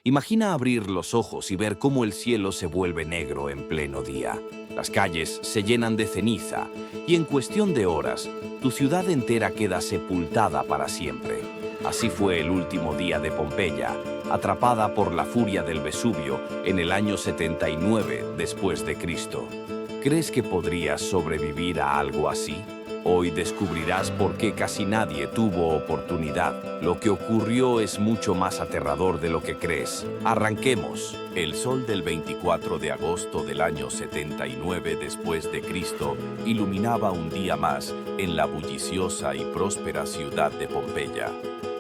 Imagina abrir los ojos y ver cómo el cielo se vuelve negro en pleno día. Las calles se llenan de ceniza y en cuestión de horas, tu ciudad entera queda sepultada para siempre. Así fue el último día de Pompeya, atrapada por la furia del Vesubio en el año 79 después de Cristo. ¿Crees que podrías sobrevivir a algo así? Hoy descubrirás por qué casi nadie tuvo oportunidad. Lo que ocurrió es mucho más aterrador de lo que crees. Arranquemos. El sol del 24 de agosto del año 79 después de Cristo iluminaba un día más en la bulliciosa y próspera ciudad de Pompeya.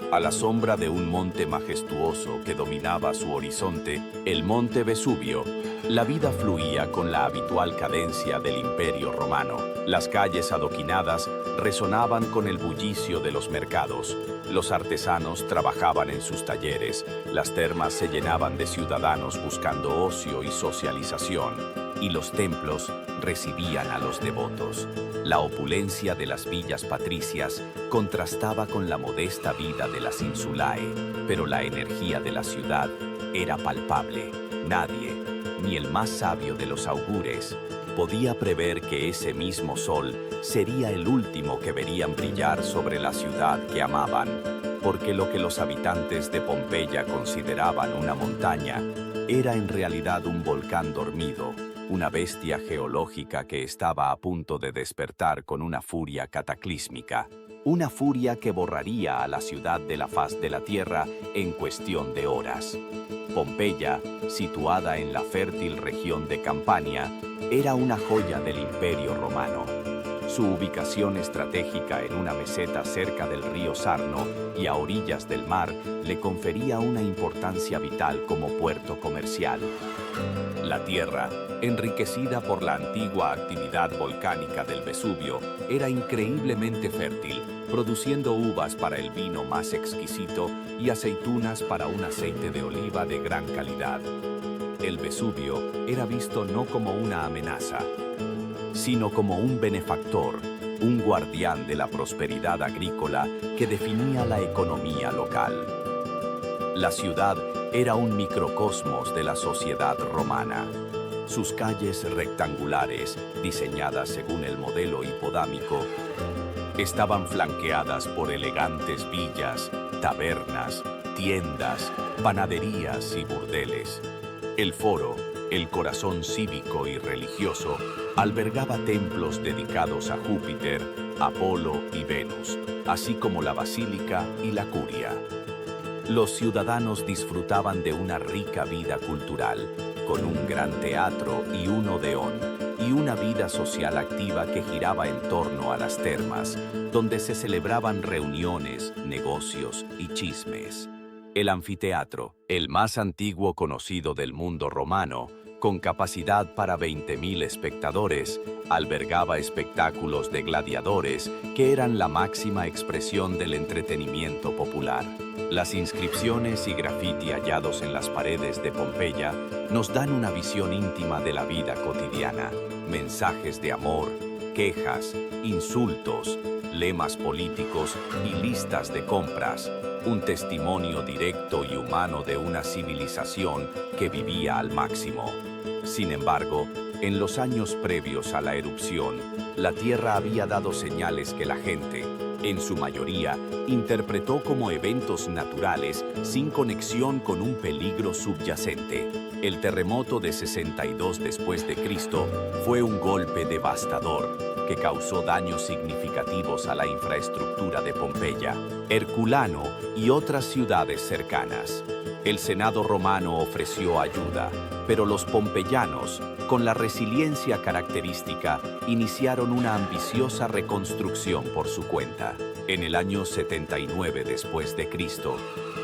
A la sombra de un monte majestuoso que dominaba su horizonte, el monte Vesubio, la vida fluía con la habitual cadencia del Imperio Romano. Las calles adoquinadas resonaban con el bullicio de los mercados. Los artesanos trabajaban en sus talleres. Las termas se llenaban de ciudadanos buscando ocio y socialización. Y los templos recibían a los devotos. La opulencia de las villas patricias contrastaba con la modesta vida de las insulae, pero la energía de la ciudad era palpable. Nadie, ni el más sabio de los augures, podía prever que ese mismo sol sería el último que verían brillar sobre la ciudad que amaban, porque lo que los habitantes de Pompeya consideraban una montaña era en realidad un volcán dormido, una bestia geológica que estaba a punto de despertar con una furia cataclísmica, una furia que borraría a la ciudad de la faz de la tierra en cuestión de horas. Pompeya, situada en la fértil región de Campania, era una joya del Imperio Romano. Su ubicación estratégica en una meseta cerca del río Sarno y a orillas del mar le confería una importancia vital como puerto comercial. La tierra, enriquecida por la antigua actividad volcánica del Vesubio, era increíblemente fértil, produciendo uvas para el vino más exquisito y aceitunas para un aceite de oliva de gran calidad. El Vesubio era visto no como una amenaza, sino como un benefactor, un guardián de la prosperidad agrícola que definía la economía local. La ciudad era un microcosmos de la sociedad romana. Sus calles rectangulares, diseñadas según el modelo hipodámico, estaban flanqueadas por elegantes villas, tabernas, tiendas, panaderías y burdeles. El foro, el corazón cívico y religioso, albergaba templos dedicados a Júpiter, Apolo y Venus, así como la basílica y la curia. Los ciudadanos disfrutaban de una rica vida cultural, con un gran teatro y un odeón, y una vida social activa que giraba en torno a las termas, donde se celebraban reuniones, negocios y chismes. El anfiteatro, el más antiguo conocido del mundo romano, con capacidad para 20.000 espectadores, albergaba espectáculos de gladiadores que eran la máxima expresión del entretenimiento popular. Las inscripciones y grafiti hallados en las paredes de Pompeya nos dan una visión íntima de la vida cotidiana. Mensajes de amor, quejas, insultos, lemas políticos y listas de compras. Un testimonio directo y humano de una civilización que vivía al máximo. Sin embargo, en los años previos a la erupción, la Tierra había dado señales que la gente, en su mayoría, interpretó como eventos naturales sin conexión con un peligro subyacente. El terremoto de 62 después de Cristo fue un golpe devastador que causó daños significativos a la infraestructura de Pompeya, Herculano y otras ciudades cercanas. El Senado romano ofreció ayuda, pero los pompeyanos, con la resiliencia característica, iniciaron una ambiciosa reconstrucción por su cuenta. En el año 79 después de Cristo,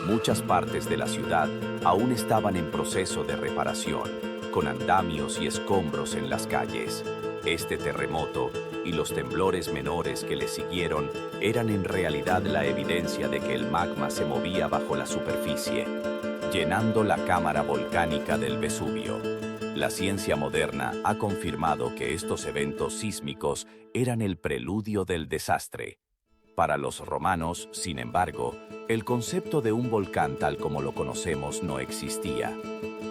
muchas partes de la ciudad aún estaban en proceso de reparación, con andamios y escombros en las calles. Este terremoto y los temblores menores que le siguieron eran en realidad la evidencia de que el magma se movía bajo la superficie, llenando la cámara volcánica del Vesubio. La ciencia moderna ha confirmado que estos eventos sísmicos eran el preludio del desastre. Para los romanos, sin embargo, El concepto de un volcán tal como lo conocemos no existía.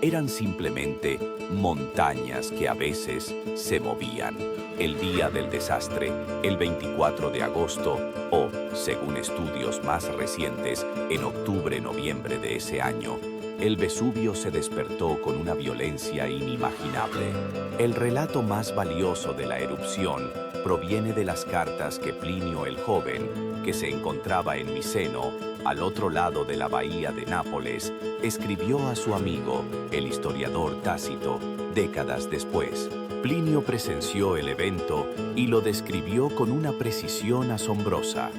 Eran simplemente montañas que a veces se movían. El día del desastre, el 24 de agosto, o, según estudios más recientes, en octubre-noviembre de ese año, el Vesubio se despertó con una violencia inimaginable. El relato más valioso de la erupción proviene de las cartas que Plinio el Joven, que se encontraba en Miceno, al otro lado de la bahía de Nápoles, escribió a su amigo, el historiador Tácito, décadas después. Plinio presenció el evento y lo describió con una precisión asombrosa.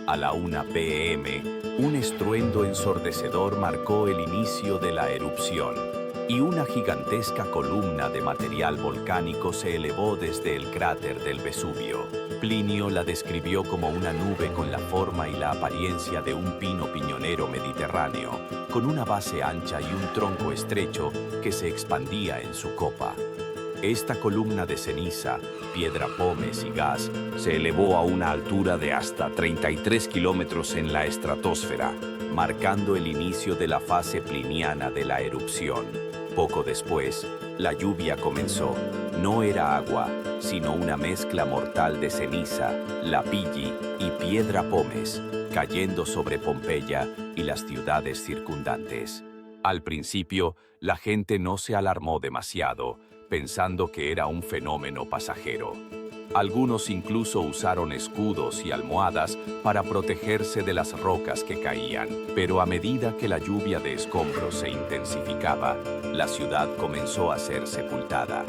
A la 1 p.m., un estruendo ensordecedor marcó el inicio de la erupción, y una gigantesca columna de material volcánico se elevó desde el cráter del Vesubio. Plinio la describió como una nube con la forma y la apariencia de un pino piñonero mediterráneo, con una base ancha y un tronco estrecho que se expandía en su copa. Esta columna de ceniza, piedra pómez y gas se elevó a una altura de hasta 33 kilómetros en la estratosfera, marcando el inicio de la fase pliniana de la erupción. Poco después, la lluvia comenzó. No era agua, sino una mezcla mortal de ceniza, lapilli y piedra pómez, cayendo sobre Pompeya y las ciudades circundantes. Al principio, la gente no se alarmó demasiado, pensando que era un fenómeno pasajero. Algunos incluso usaron escudos y almohadas para protegerse de las rocas que caían, pero a medida que la lluvia de escombros se intensificaba, la ciudad comenzó a ser sepultada.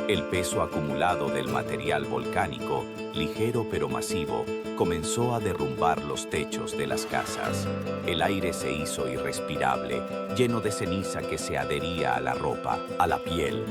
El peso acumulado del material volcánico, ligero pero masivo, comenzó a derrumbar los techos de las casas. El aire se hizo irrespirable, lleno de ceniza que se adhería a la ropa, a la piel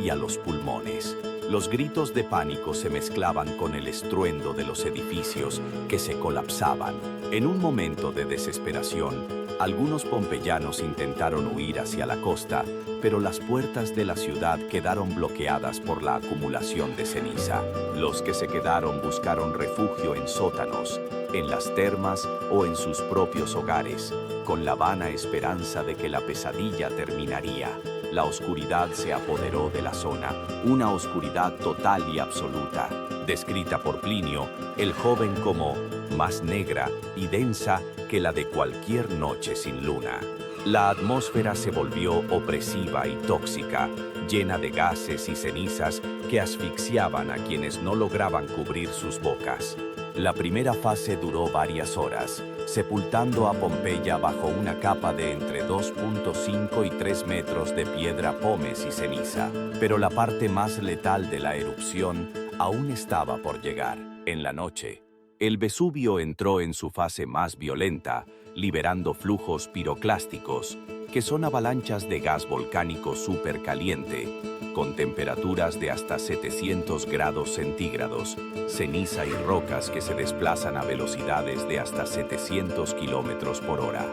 y a los pulmones. Los gritos de pánico se mezclaban con el estruendo de los edificios que se colapsaban. En un momento de desesperación, algunos pompeyanos intentaron huir hacia la costa, pero las puertas de la ciudad quedaron bloqueadas por la acumulación de ceniza. Los que se quedaron buscaron refugio en sótanos, en las termas o en sus propios hogares, con la vana esperanza de que la pesadilla terminaría. La oscuridad se apoderó de la zona, una oscuridad total y absoluta, descrita por Plinio, el Joven, como más negra y densa que la de cualquier noche sin luna. La atmósfera se volvió opresiva y tóxica, llena de gases y cenizas que asfixiaban a quienes no lograban cubrir sus bocas. La primera fase duró varias horas, sepultando a Pompeya bajo una capa de entre 2.5 y 3 metros de piedra pómez y ceniza. Pero la parte más letal de la erupción aún estaba por llegar. En la noche, el Vesubio entró en su fase más violenta, liberando flujos piroclásticos, que son avalanchas de gas volcánico supercaliente, con temperaturas de hasta 700 grados centígrados, ceniza y rocas que se desplazan a velocidades de hasta 700 kilómetros por hora.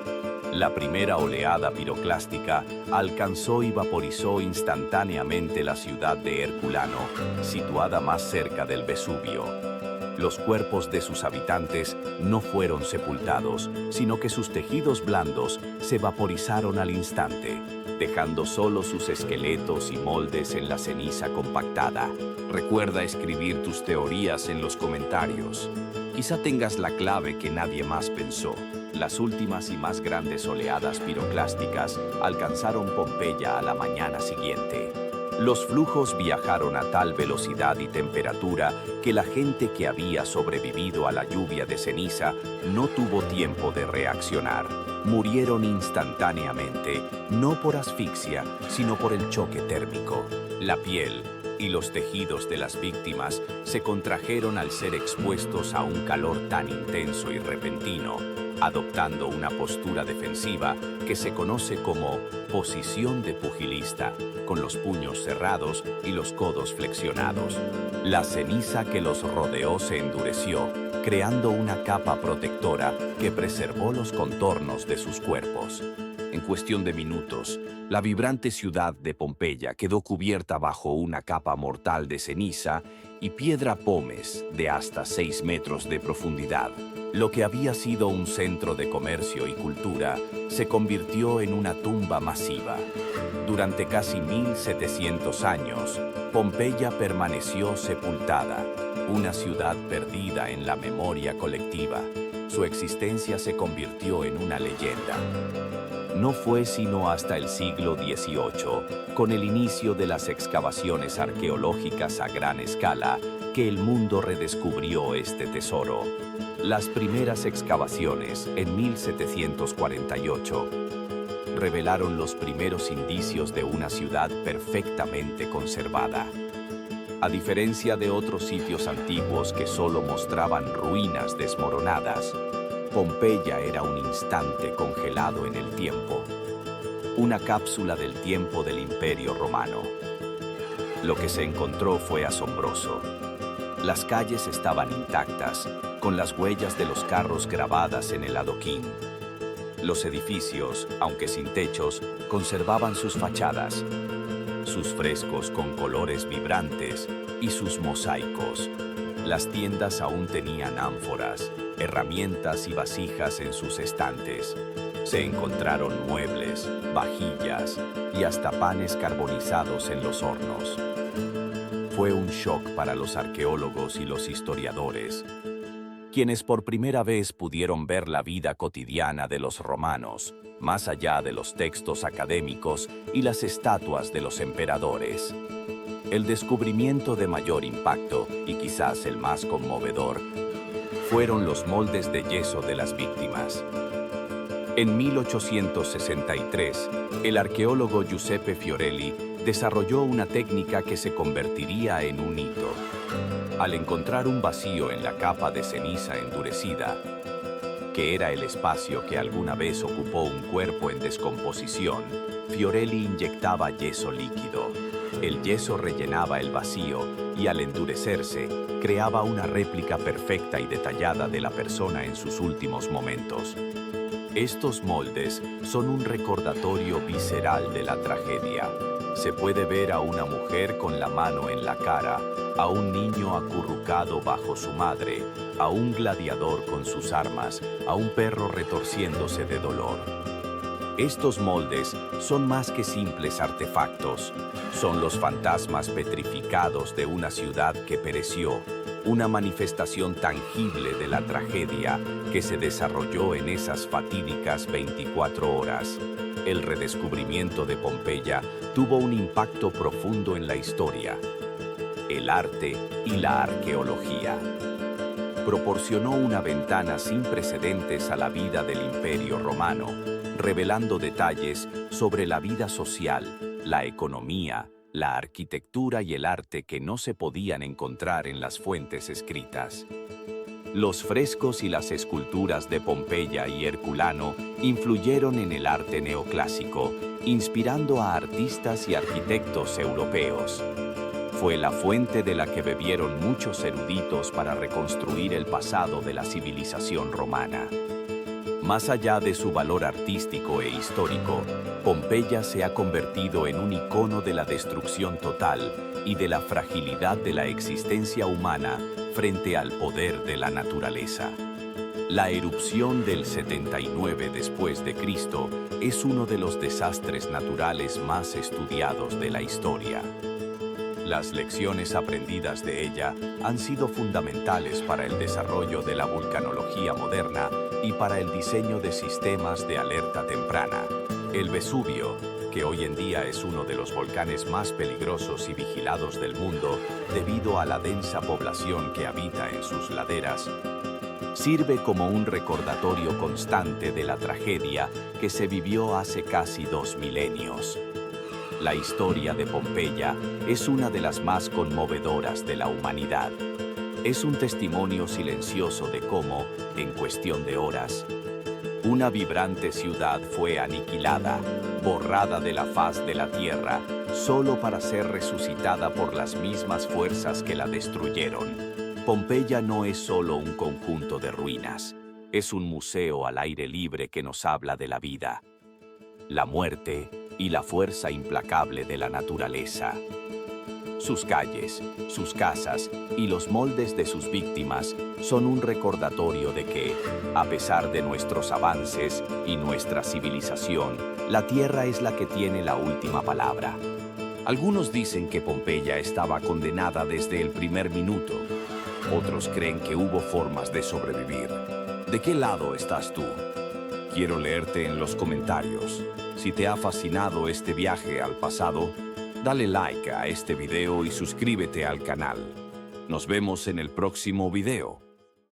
La primera oleada piroclástica alcanzó y vaporizó instantáneamente la ciudad de Herculano, situada más cerca del Vesubio. Los cuerpos de sus habitantes no fueron sepultados, sino que sus tejidos blandos se vaporizaron al instante, dejando solo sus esqueletos y moldes en la ceniza compactada. Recuerda escribir tus teorías en los comentarios. Quizá tengas la clave que nadie más pensó. Las últimas y más grandes oleadas piroclásticas alcanzaron Pompeya a la mañana siguiente. Los flujos viajaron a tal velocidad y temperatura que la gente que había sobrevivido a la lluvia de ceniza no tuvo tiempo de reaccionar. Murieron instantáneamente, no por asfixia, sino por el choque térmico. La piel y los tejidos de las víctimas se contrajeron al ser expuestos a un calor tan intenso y repentino, adoptando una postura defensiva que se conoce como posición de pugilista, con los puños cerrados y los codos flexionados. La ceniza que los rodeó se endureció, creando una capa protectora que preservó los contornos de sus cuerpos. En cuestión de minutos, la vibrante ciudad de Pompeya quedó cubierta bajo una capa mortal de ceniza y piedra pómez de hasta 6 metros de profundidad. Lo que había sido un centro de comercio y cultura se convirtió en una tumba masiva. Durante casi 1700 años, Pompeya permaneció sepultada, una ciudad perdida en la memoria colectiva. Su existencia se convirtió en una leyenda. No fue sino hasta el siglo XVIII, con el inicio de las excavaciones arqueológicas a gran escala, que el mundo redescubrió este tesoro. Las primeras excavaciones, en 1748, revelaron los primeros indicios de una ciudad perfectamente conservada. A diferencia de otros sitios antiguos que solo mostraban ruinas desmoronadas, Pompeya era un instante congelado en el tiempo, una cápsula del tiempo del Imperio Romano. Lo que se encontró fue asombroso. Las calles estaban intactas, con las huellas de los carros grabadas en el adoquín. Los edificios, aunque sin techos, conservaban sus fachadas, sus frescos con colores vibrantes y sus mosaicos. Las tiendas aún tenían ánforas, herramientas y vasijas en sus estantes. Se encontraron muebles, vajillas y hasta panes carbonizados en los hornos. Fue un shock para los arqueólogos y los historiadores, quienes por primera vez pudieron ver la vida cotidiana de los romanos, más allá de los textos académicos y las estatuas de los emperadores. El descubrimiento de mayor impacto, y quizás el más conmovedor, fueron los moldes de yeso de las víctimas. En 1863, el arqueólogo Giuseppe Fiorelli desarrolló una técnica que se convertiría en un hito. Al encontrar un vacío en la capa de ceniza endurecida, que era el espacio que alguna vez ocupó un cuerpo en descomposición, Fiorelli inyectaba yeso líquido. El yeso rellenaba el vacío y al endurecerse, creaba una réplica perfecta y detallada de la persona en sus últimos momentos. Estos moldes son un recordatorio visceral de la tragedia. Se puede ver a una mujer con la mano en la cara, a un niño acurrucado bajo su madre, a un gladiador con sus armas, a un perro retorciéndose de dolor. Estos moldes son más que simples artefactos, son los fantasmas petrificados de una ciudad que pereció, una manifestación tangible de la tragedia que se desarrolló en esas fatídicas 24 horas. El redescubrimiento de Pompeya tuvo un impacto profundo en la historia, el arte y la arqueología. Proporcionó una ventana sin precedentes a la vida del Imperio Romano, revelando detalles sobre la vida social, la economía, la arquitectura y el arte que no se podían encontrar en las fuentes escritas. Los frescos y las esculturas de Pompeya y Herculano influyeron en el arte neoclásico, inspirando a artistas y arquitectos europeos. Fue la fuente de la que bebieron muchos eruditos para reconstruir el pasado de la civilización romana. Más allá de su valor artístico e histórico, Pompeya se ha convertido en un icono de la destrucción total y de la fragilidad de la existencia humana frente al poder de la naturaleza. La erupción del 79 después de Cristo es uno de los desastres naturales más estudiados de la historia. Las lecciones aprendidas de ella han sido fundamentales para el desarrollo de la vulcanología moderna y para el diseño de sistemas de alerta temprana. El Vesubio, que hoy en día es uno de los volcanes más peligrosos y vigilados del mundo debido a la densa población que habita en sus laderas, sirve como un recordatorio constante de la tragedia que se vivió hace casi 2 milenios. La historia de Pompeya es una de las más conmovedoras de la humanidad. Es un testimonio silencioso de cómo, en cuestión de horas, una vibrante ciudad fue aniquilada, borrada de la faz de la tierra, solo para ser resucitada por las mismas fuerzas que la destruyeron. Pompeya no es solo un conjunto de ruinas, es un museo al aire libre que nos habla de la vida, la muerte y la fuerza implacable de la naturaleza. Sus calles, sus casas y los moldes de sus víctimas son un recordatorio de que, a pesar de nuestros avances y nuestra civilización, la tierra es la que tiene la última palabra. Algunos dicen que Pompeya estaba condenada desde el primer minuto. Otros creen que hubo formas de sobrevivir. ¿De qué lado estás tú? Quiero leerte en los comentarios. Si te ha fascinado este viaje al pasado, dale like a este video y suscríbete al canal. Nos vemos en el próximo video.